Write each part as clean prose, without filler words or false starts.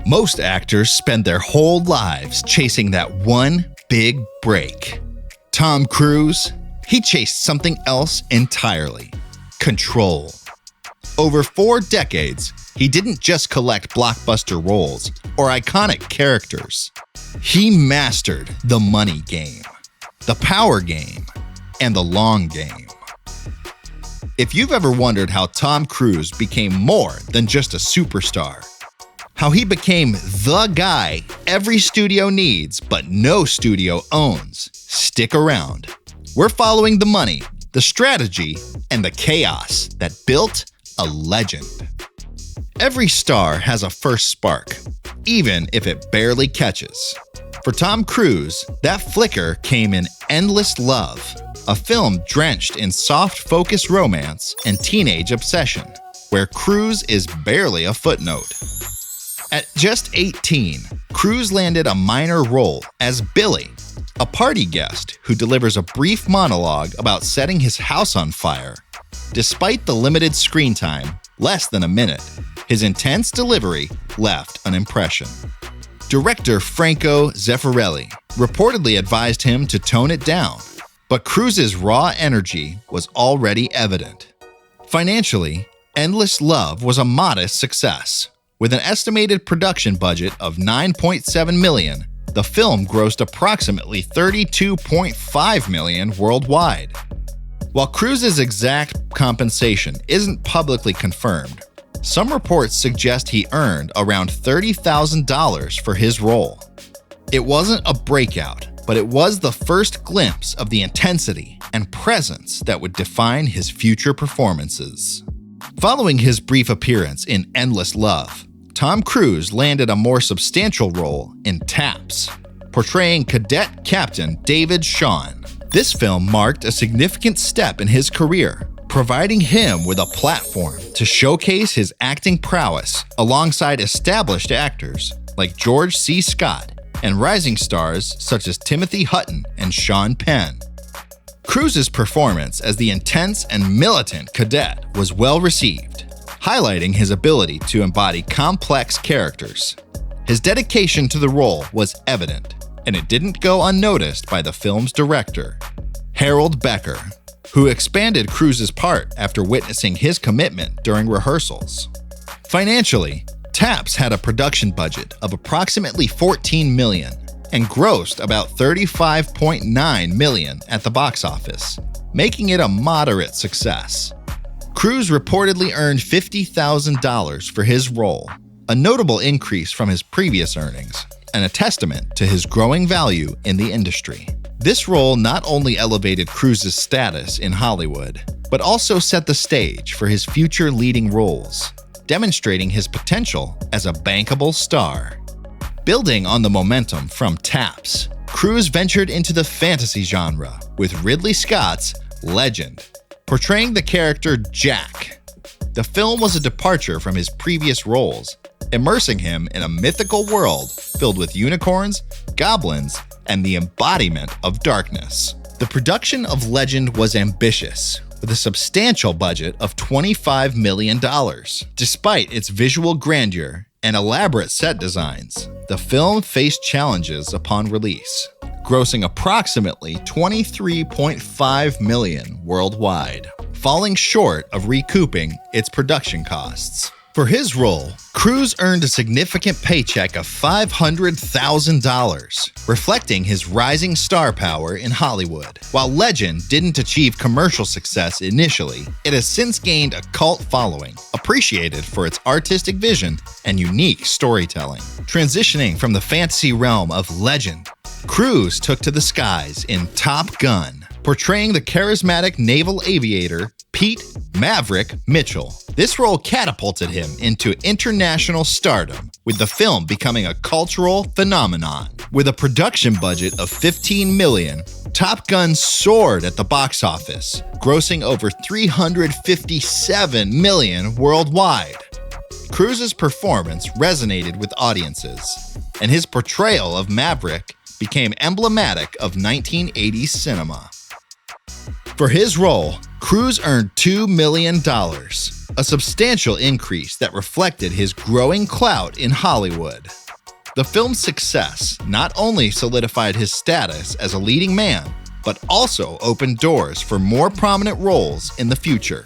Most actors spend their whole lives chasing that one big break. Tom Cruise, he chased something else entirely: control. Over 4 decades, he didn't just collect blockbuster roles or iconic characters. He mastered the money game, the power game, and the long game. If you've ever wondered how Tom Cruise became more than just a superstar, how he became the guy every studio needs but no studio owns, stick around. We're following the money, the strategy, and the chaos that built a legend. Every star has a first spark, even if it barely catches. For Tom Cruise, that flicker came in Endless Love, a film drenched in soft-focused romance and teenage obsession, where Cruise is barely a footnote. At just 18, Cruise landed a minor role as Billy, a party guest who delivers a brief monologue about setting his house on fire. Despite the limited screen time, less than a minute, his intense delivery left an impression. Director Franco Zeffirelli reportedly advised him to tone it down, but Cruise's raw energy was already evident. Financially, Endless Love was a modest success. With an estimated production budget of $9.7 million, the film grossed approximately $32.5 million worldwide. While Cruise's exact compensation isn't publicly confirmed, some reports suggest he earned around $30,000 for his role. It wasn't a breakout, but it was the first glimpse of the intensity and presence that would define his future performances. Following his brief appearance in Endless Love, Tom Cruise landed a more substantial role in Taps, portraying Cadet Captain David Shawn. This film marked a significant step in his career, providing him with a platform to showcase his acting prowess alongside established actors like George C. Scott and rising stars such as Timothy Hutton and Sean Penn. Cruise's performance as the intense and militant cadet was well received, highlighting his ability to embody complex characters. His dedication to the role was evident, and it didn't go unnoticed by the film's director, Harold Becker, who expanded Cruise's part after witnessing his commitment during rehearsals. Financially, Taps had a production budget of approximately $14 million and grossed about $35.9 million at the box office, making it a moderate success. Cruise reportedly earned $50,000 for his role, a notable increase from his previous earnings, and a testament to his growing value in the industry. This role not only elevated Cruise's status in Hollywood, but also set the stage for his future leading roles, demonstrating his potential as a bankable star. Building on the momentum from Taps, Cruise ventured into the fantasy genre with Ridley Scott's Legend, portraying the character Jack. The film was a departure from his previous roles, immersing him in a mythical world filled with unicorns, goblins, and the embodiment of darkness. The production of Legend was ambitious, with a substantial budget of $25 million. Despite its visual grandeur and elaborate set designs, the film faced challenges upon release, grossing approximately $23.5 million worldwide, falling short of recouping its production costs. For his role, Cruise earned a significant paycheck of $500,000, reflecting his rising star power in Hollywood. While Legend didn't achieve commercial success initially, it has since gained a cult following, appreciated for its artistic vision and unique storytelling. Transitioning from the fantasy realm of Legend, Cruise took to the skies in Top Gun, portraying the charismatic naval aviator Pete Maverick Mitchell. This role catapulted him into international stardom, with the film becoming a cultural phenomenon. With a production budget of $15 million, Top Gun soared at the box office, grossing over $357 million worldwide. Cruise's performance resonated with audiences, and his portrayal of Maverick became emblematic of 1980s cinema. For his role, Cruise earned $2 million, a substantial increase that reflected his growing clout in Hollywood. The film's success not only solidified his status as a leading man, but also opened doors for more prominent roles in the future.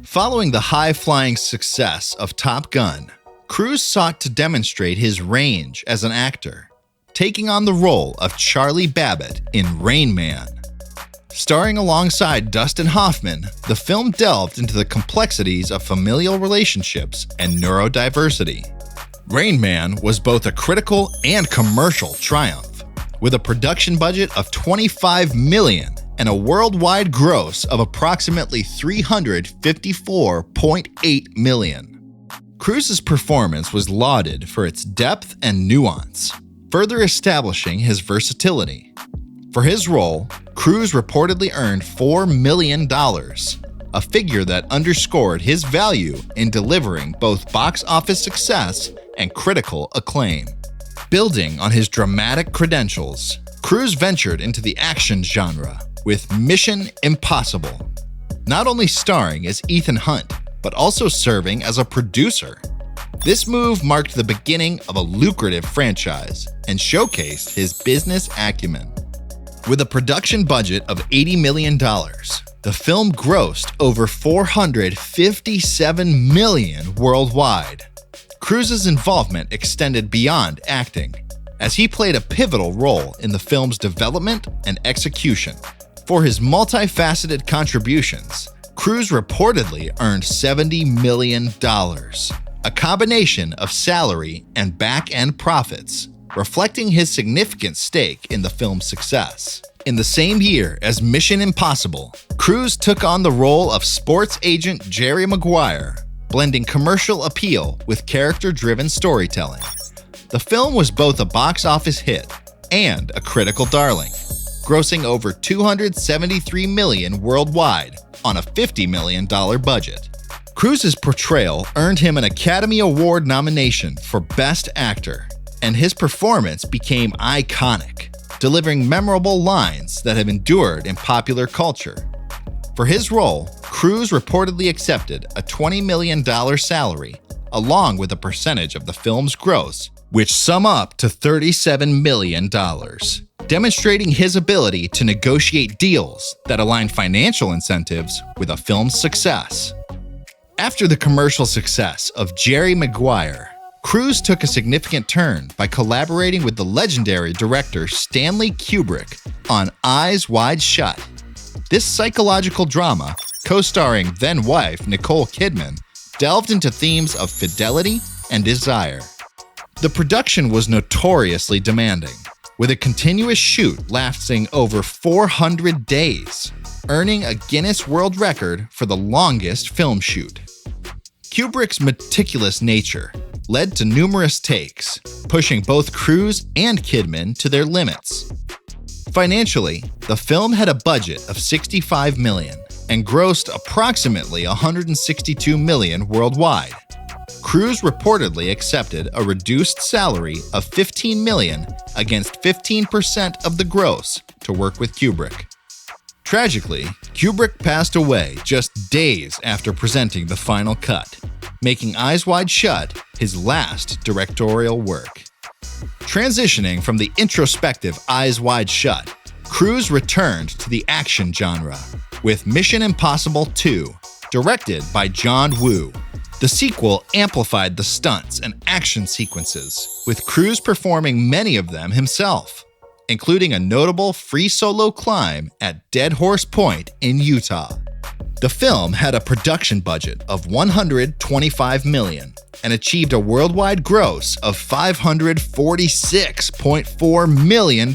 Following the high-flying success of Top Gun, Cruise sought to demonstrate his range as an actor, taking on the role of Charlie Babbitt in Rain Man. Starring alongside Dustin Hoffman, the film delved into the complexities of familial relationships and neurodiversity. Rain Man was both a critical and commercial triumph, with a production budget of $25 million and a worldwide gross of approximately $354.8 million. Cruise's performance was lauded for its depth and nuance, further establishing his versatility. For his role, Cruise reportedly earned $4 million, a figure that underscored his value in delivering both box office success and critical acclaim. Building on his dramatic credentials, Cruise ventured into the action genre with Mission Impossible, not only starring as Ethan Hunt, but also serving as a producer. This move marked the beginning of a lucrative franchise and showcased his business acumen. With a production budget of $80 million, the film grossed over $457 million worldwide. Cruise's involvement extended beyond acting, as he played a pivotal role in the film's development and execution. For his multifaceted contributions, Cruise reportedly earned $70 million, a combination of salary and back-end profits, reflecting his significant stake in the film's success. In the same year as Mission Impossible, Cruise took on the role of sports agent Jerry Maguire, blending commercial appeal with character-driven storytelling. The film was both a box office hit and a critical darling, grossing over $273 million worldwide on a $50 million budget. Cruise's portrayal earned him an Academy Award nomination for Best Actor, and his performance became iconic, delivering memorable lines that have endured in popular culture. For his role, Cruise reportedly accepted a $20 million salary, along with a percentage of the film's gross, which sum up to $37 million, demonstrating his ability to negotiate deals that align financial incentives with a film's success. After the commercial success of Jerry Maguire, Cruise took a significant turn by collaborating with the legendary director Stanley Kubrick on Eyes Wide Shut. This psychological drama, co-starring then-wife Nicole Kidman, delved into themes of fidelity and desire. The production was notoriously demanding, with a continuous shoot lasting over 400 days, earning a Guinness World Record for the longest film shoot. Kubrick's meticulous nature led to numerous takes, pushing both Cruise and Kidman to their limits. Financially, the film had a budget of $65 million and grossed approximately $162 million worldwide. Cruise reportedly accepted a reduced salary of $15 million against 15% of the gross to work with Kubrick. Tragically, Kubrick passed away just days after presenting the final cut, making Eyes Wide Shut his last directorial work. Transitioning from the introspective Eyes Wide Shut, Cruise returned to the action genre with Mission Impossible 2, directed by John Woo. The sequel amplified the stunts and action sequences, with Cruise performing many of them himself, including a notable free solo climb at Dead Horse Point in Utah. The film had a production budget of $125 million and achieved a worldwide gross of $546.4 million,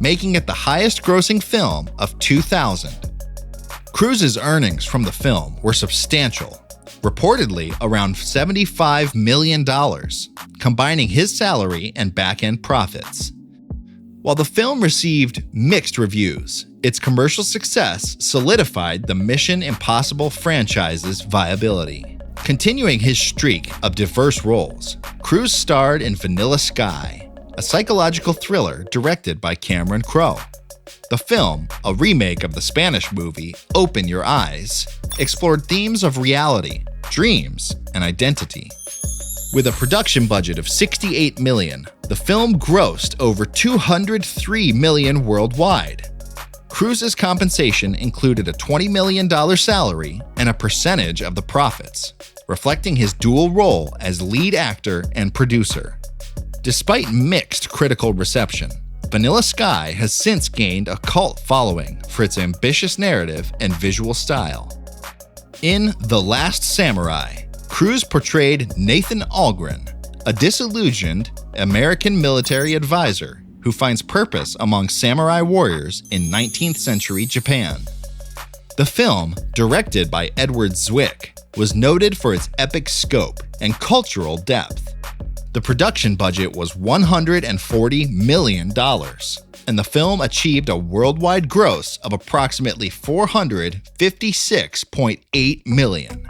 making it the highest-grossing film of 2000. Cruise's earnings from the film were substantial, reportedly around $75 million, combining his salary and back-end profits. While the film received mixed reviews, its commercial success solidified the Mission Impossible franchise's viability. Continuing his streak of diverse roles, Cruise starred in Vanilla Sky, a psychological thriller directed by Cameron Crowe. The film, a remake of the Spanish movie Open Your Eyes, explored themes of reality, dreams, and identity. With a production budget of $68 million, the film grossed over $203 million worldwide. Cruise's compensation included a $20 million salary and a percentage of the profits, reflecting his dual role as lead actor and producer. Despite mixed critical reception, Vanilla Sky has since gained a cult following for its ambitious narrative and visual style. In The Last Samurai, Cruise portrayed Nathan Algren, a disillusioned American military advisor who finds purpose among samurai warriors in 19th century Japan. The film, directed by Edward Zwick, was noted for its epic scope and cultural depth. The production budget was $140 million, and the film achieved a worldwide gross of approximately $456.8 million.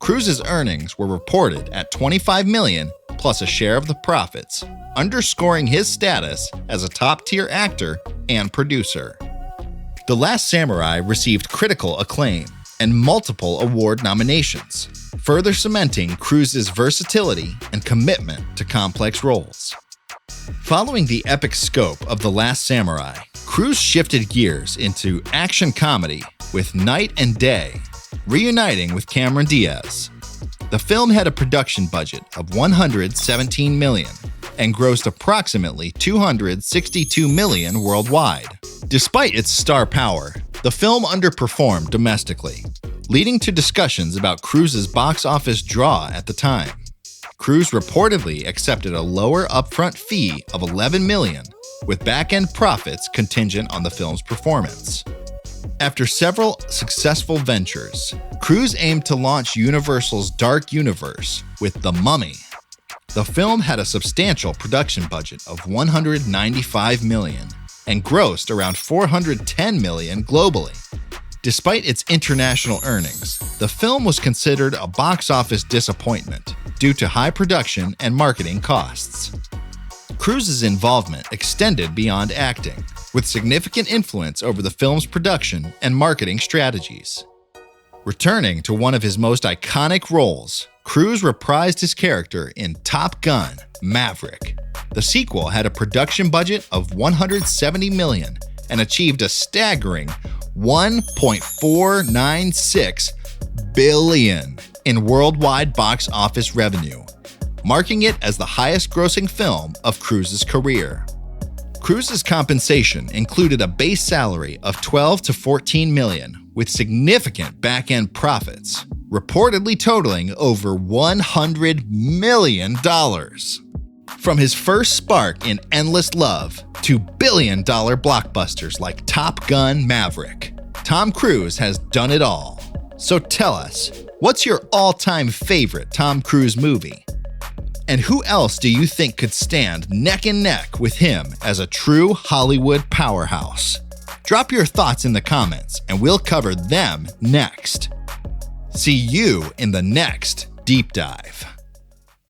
Cruise's earnings were reported at $25 million plus a share of the profits, underscoring his status as a top-tier actor and producer. The Last Samurai received critical acclaim and multiple award nominations, further cementing Cruise's versatility and commitment to complex roles. Following the epic scope of The Last Samurai, Cruise shifted gears into action comedy with Night and Day, reuniting with Cameron Diaz. The film had a production budget of $117 million and grossed approximately $262 million worldwide. Despite its star power, the film underperformed domestically, leading to discussions about Cruise's box office draw at the time. Cruise reportedly accepted a lower upfront fee of $11 million, with back-end profits contingent on the film's performance. After several successful ventures, Cruise aimed to launch Universal's Dark Universe with The Mummy. The film had a substantial production budget of $195 million and grossed around $410 million globally. Despite its international earnings, the film was considered a box office disappointment due to high production and marketing costs. Cruise's involvement extended beyond acting, with significant influence over the film's production and marketing strategies. Returning to one of his most iconic roles, Cruise reprised his character in Top Gun: Maverick. The sequel had a production budget of $170 million and achieved a staggering $1.496 billion in worldwide box office revenue, marking it as the highest-grossing film of Cruise's career. Cruise's compensation included a base salary of $12 to $14 million, with significant back-end profits, reportedly totaling over $100 million. From his first spark in Endless Love to billion-dollar blockbusters like Top Gun: Maverick, Tom Cruise has done it all. So tell us, what's your all-time favorite Tom Cruise movie? And who else do you think could stand neck and neck with him as a true Hollywood powerhouse? Drop your thoughts in the comments and we'll cover them next. See you in the next Deep Dive.